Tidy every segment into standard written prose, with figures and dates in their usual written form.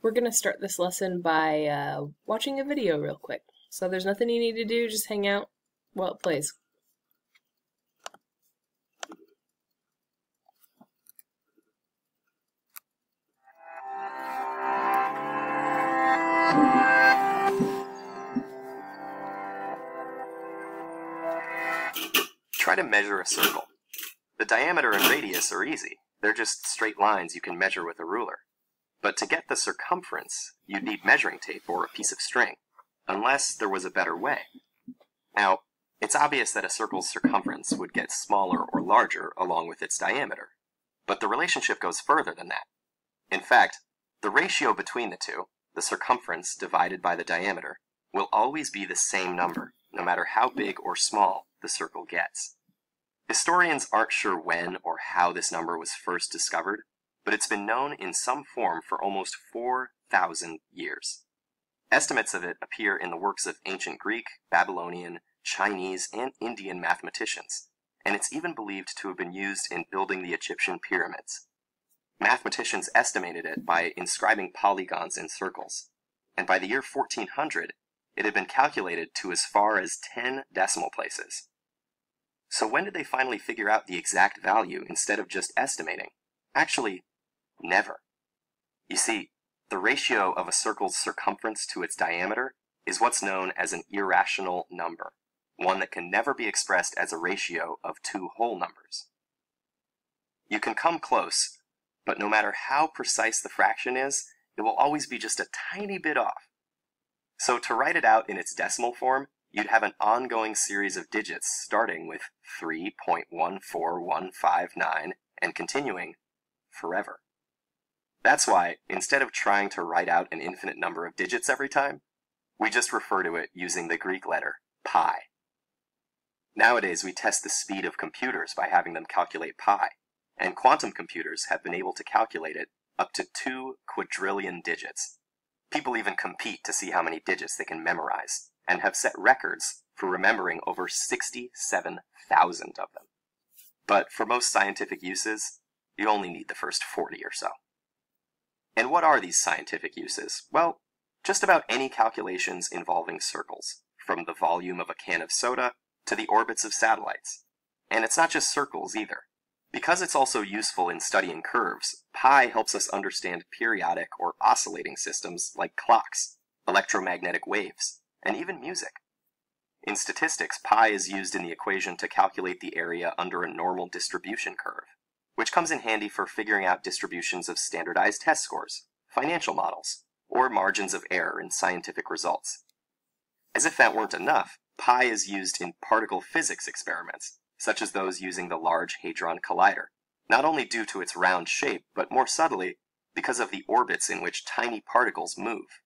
We're going to start this lesson by watching a video real quick. So there's nothing you need to do, just hang out while it plays. Try to measure a circle. The diameter and radius are easy. They're just straight lines you can measure with a ruler. But to get the circumference, you'd need measuring tape or a piece of string, unless there was a better way. Now, it's obvious that a circle's circumference would get smaller or larger along with its diameter, but the relationship goes further than that. In fact, the ratio between the two, the circumference divided by the diameter, will always be the same number, no matter how big or small the circle gets. Historians aren't sure when or how this number was first discovered, but it's been known in some form for almost 4,000 years. Estimates of it appear in the works of ancient Greek, Babylonian, Chinese, and Indian mathematicians, and it's even believed to have been used in building the Egyptian pyramids. Mathematicians estimated it by inscribing polygons in circles, and by the year 1400, it had been calculated to as far as 10 decimal places. So when did they finally figure out the exact value instead of just estimating? Actually, never. You see, the ratio of a circle's circumference to its diameter is what's known as an irrational number, one that can never be expressed as a ratio of two whole numbers. You can come close, but no matter how precise the fraction is, it will always be just a tiny bit off. So to write it out in its decimal form, you'd have an ongoing series of digits starting with 3.14159 and continuing forever. That's why, instead of trying to write out an infinite number of digits every time, we just refer to it using the Greek letter pi. Nowadays, we test the speed of computers by having them calculate pi, and quantum computers have been able to calculate it up to 2 quadrillion digits. People even compete to see how many digits they can memorize, and have set records for remembering over 67,000 of them. But for most scientific uses, you only need the first 40 or so. And what are these scientific uses? Well, just about any calculations involving circles, from the volume of a can of soda to the orbits of satellites. And it's not just circles either. Because it's also useful in studying curves, pi helps us understand periodic or oscillating systems like clocks, electromagnetic waves, and even music. In statistics, pi is used in the equation to calculate the area under a normal distribution curve, which comes in handy for figuring out distributions of standardized test scores, financial models, or margins of error in scientific results. As if that weren't enough, pi is used in particle physics experiments, such as those using the Large Hadron Collider, not only due to its round shape, but more subtly, because of the orbits in which tiny particles move.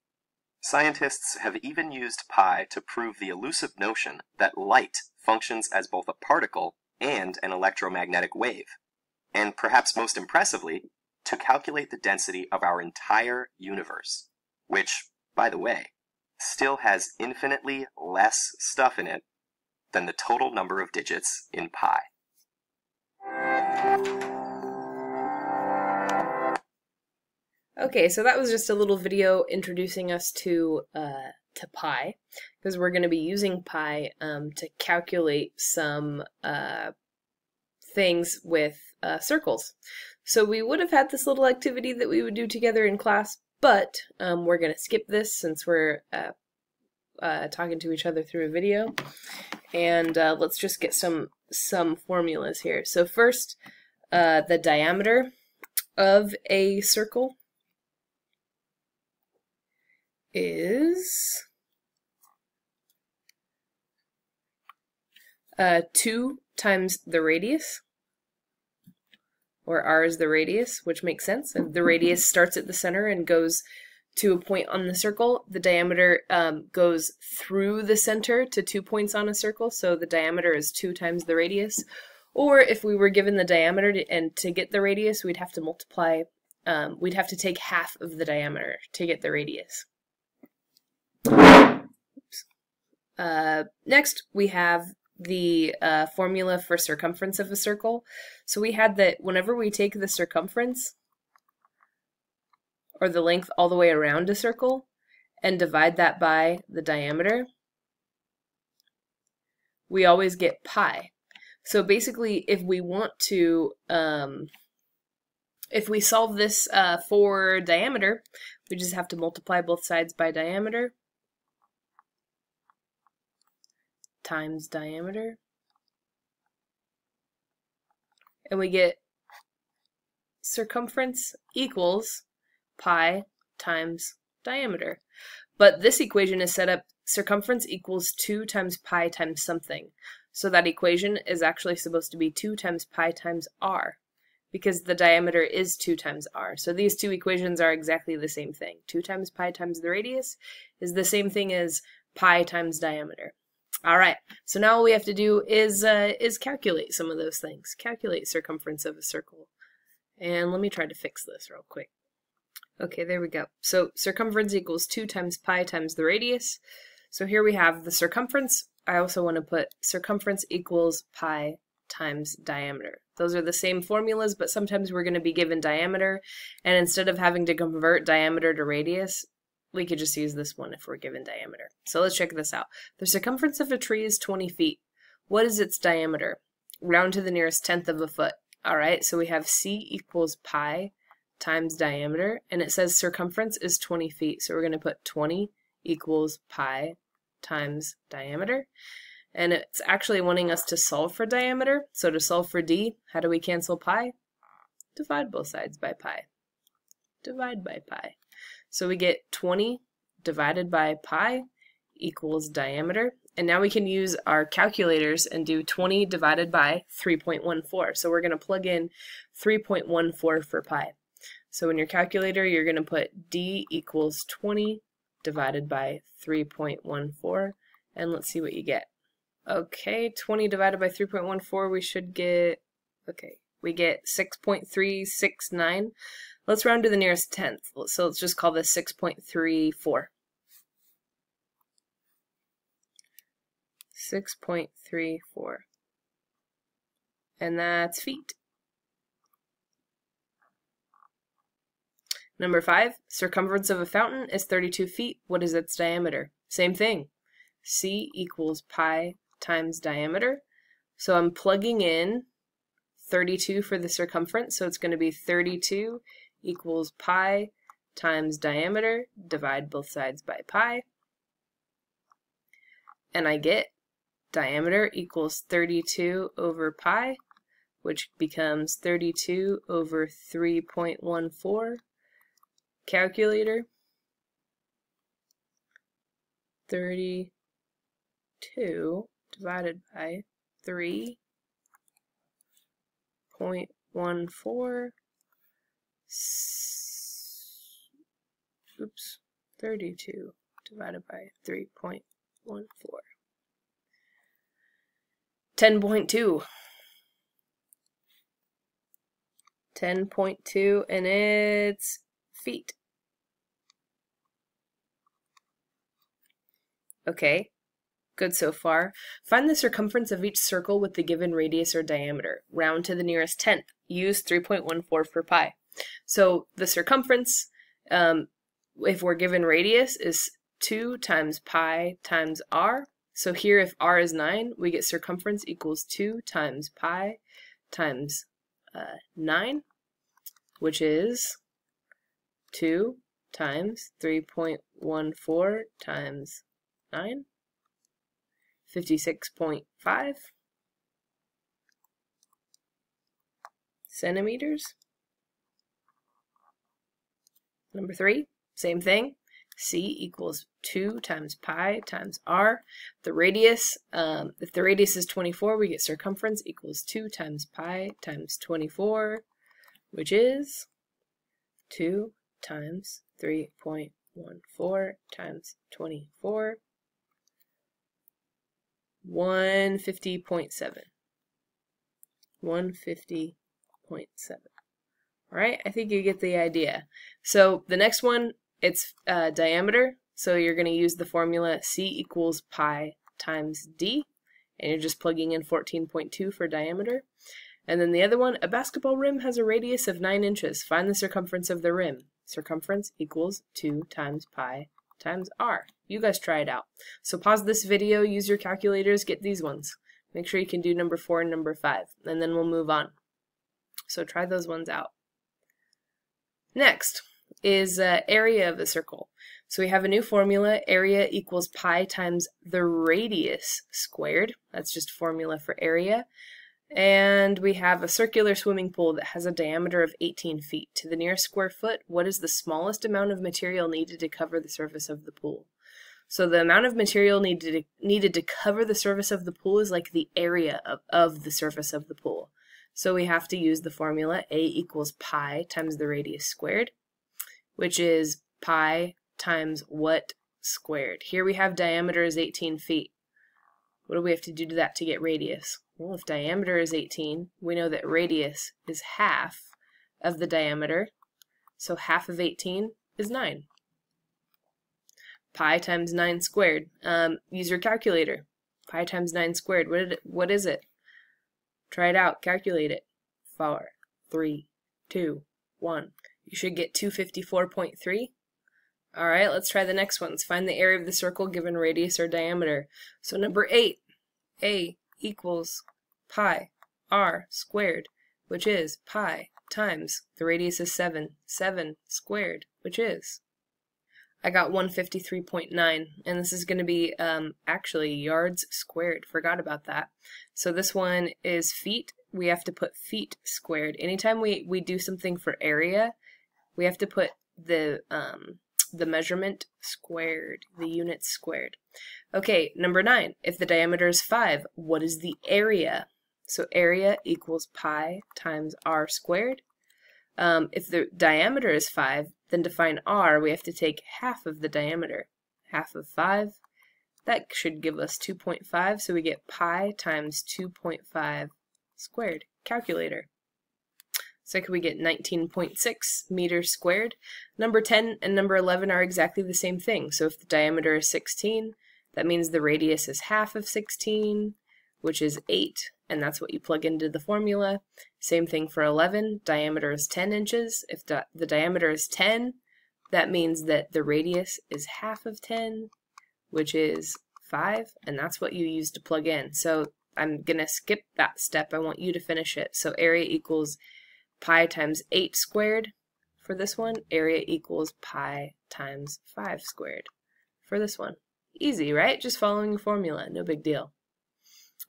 Scientists have even used pi to prove the elusive notion that light functions as both a particle and an electromagnetic wave, and perhaps most impressively, to calculate the density of our entire universe, which, by the way, still has infinitely less stuff in it than the total number of digits in pi. Okay, so that was just a little video introducing us to pi, because we're going to be using pi to calculate some things with circles. So we would have had this little activity that we would do together in class, but we're going to skip this since we're talking to each other through a video, and let's just get some formulas here. So first, the diameter of a circle is 2 times the radius, or r is the radius, which makes sense. And the radius starts at the center and goes to a point on the circle. The diameter goes through the center to 2 points on a circle, so the diameter is 2 times the radius. Or if we were given the diameter and to get the radius, we'd have to multiply, we'd have to take half of the diameter to get the radius. Next, we have the formula for circumference of a circle. So we had that whenever we take the circumference, or the length all the way around a circle, and divide that by the diameter, we always get pi. So basically, if we want to, if we solve this for diameter, we just have to multiply both sides by diameter times diameter, and we get circumference equals pi times diameter. But this equation is set up circumference equals 2 times pi times something. So that equation is actually supposed to be 2 times pi times r, because the diameter is 2 times r. So these two equations are exactly the same thing. 2 times pi times the radius is the same thing as pi times diameter. All right, so now all we have to do is calculate some of those things. Calculate circumference of a circle. And let me try to fix this real quick. Okay, there we go. So circumference equals 2 times pi times the radius. So here we have the circumference. I also want to put circumference equals pi times diameter. Those are the same formulas, but sometimes we're going to be given diameter, and instead of having to convert diameter to radius, we could just use this one if we're given diameter. So let's check this out. The circumference of a tree is 20 feet. What is its diameter? Round to the nearest tenth of a foot. All right, so we have C equals pi times diameter, and it says circumference is 20 feet. So we're going to put 20 equals pi times diameter. And it's actually wanting us to solve for diameter. So to solve for d, how do we cancel pi? Divide both sides by pi. Divide by pi. So we get 20 divided by pi equals diameter. And now we can use our calculators and do 20 divided by 3.14. So we're going to plug in 3.14 for pi. So in your calculator, you're going to put d equals 20 divided by 3.14. And let's see what you get. Okay, 20 divided by 3.14, we should get, okay, we get 6.369. Let's round to the nearest tenth. So let's just call this 6.34. 6.34. And that's feet. Number 5, circumference of a fountain is 32 feet. What is its diameter? Same thing. C equals pi times diameter. So I'm plugging in 32 for the circumference, so it's going to be 32 equals pi times diameter, divide both sides by pi, and I get diameter equals 32 over pi, which becomes 32 over 3.14. Calculator, 32 divided by 3.14, oops, 32 divided by 3.14, 10.2, 10.2, and it's feet. Okay, good so far. Find the circumference of each circle with the given radius or diameter. Round to the nearest tenth. Use 3.14 for pi. So the circumference, if we're given radius, is 2 times pi times r. So here, if r is 9, we get circumference equals 2 times pi times 9, which is 2 times 3.14 times 9, 56.5 centimeters. Number 3, same thing. C equals 2 times pi times r. The radius, if the radius is 24, we get circumference equals 2 times pi times 24, which is 2 times 3.14 times 24, 150.7. 150.7. All right, I think you get the idea. So the next one, it's diameter. So you're going to use the formula C equals pi times d, and you're just plugging in 14.2 for diameter. And then the other one, a basketball rim has a radius of 9 inches. Find the circumference of the rim. circumference equals 2 times pi times r. You guys try it out. So pause this video, use your calculators, get these ones. Make sure you can do number 4 and number 5, and then we'll move on. So try those ones out. Next is area of a circle. So we have a new formula, area equals pi times the radius squared. That's just a formula for area. And we have a circular swimming pool that has a diameter of 18 feet. To the nearest square foot, what is the smallest amount of material needed to cover the surface of the pool? So the amount of material needed to cover the surface of the pool is like the area of the surface of the pool. So we have to use the formula A equals pi times the radius squared, which is pi times what squared? Here we have diameter is 18 feet. What do we have to do to that to get radius? Well, if diameter is 18, we know that radius is half of the diameter, so half of 18 is 9. Pi times 9 squared. Use your calculator. Pi times 9 squared. What is it? Try it out. Calculate it. 4, 3, 2, 1. You should get 254.3. Alright, let's try the next ones. Find the area of the circle given radius or diameter. So number 8, A equals pi r squared, which is pi times, the radius is 7 squared, which is, I got 153.9, and this is going to be actually yards squared. Forgot about that. So this one is feet. We have to put feet squared. Anytime we do something for area, we have to put the measurement squared, the units squared. Okay, number 9. If the diameter is 5, what is the area? So area equals pi times r squared. If the diameter is 5, then to find r, we have to take half of the diameter. Half of 5, that should give us 2.5, so we get pi times 2.5 squared. Calculator. So we get 19.6 meters squared. Number 10 and number 11 are exactly the same thing. So if the diameter is 16, that means the radius is half of 16, which is 8, and that's what you plug into the formula. Same thing for 11. Diameter is 10 inches. If the diameter is 10, that means that the radius is half of 10, which is 5, and that's what you use to plug in. So I'm going to skip that step. I want you to finish it. So area equals pi times 8 squared for this one. Area equals pi times 5 squared for this one. Easy, right? Just following the formula. No big deal.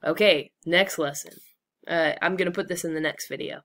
Okay, next lesson. I'm going to put this in the next video.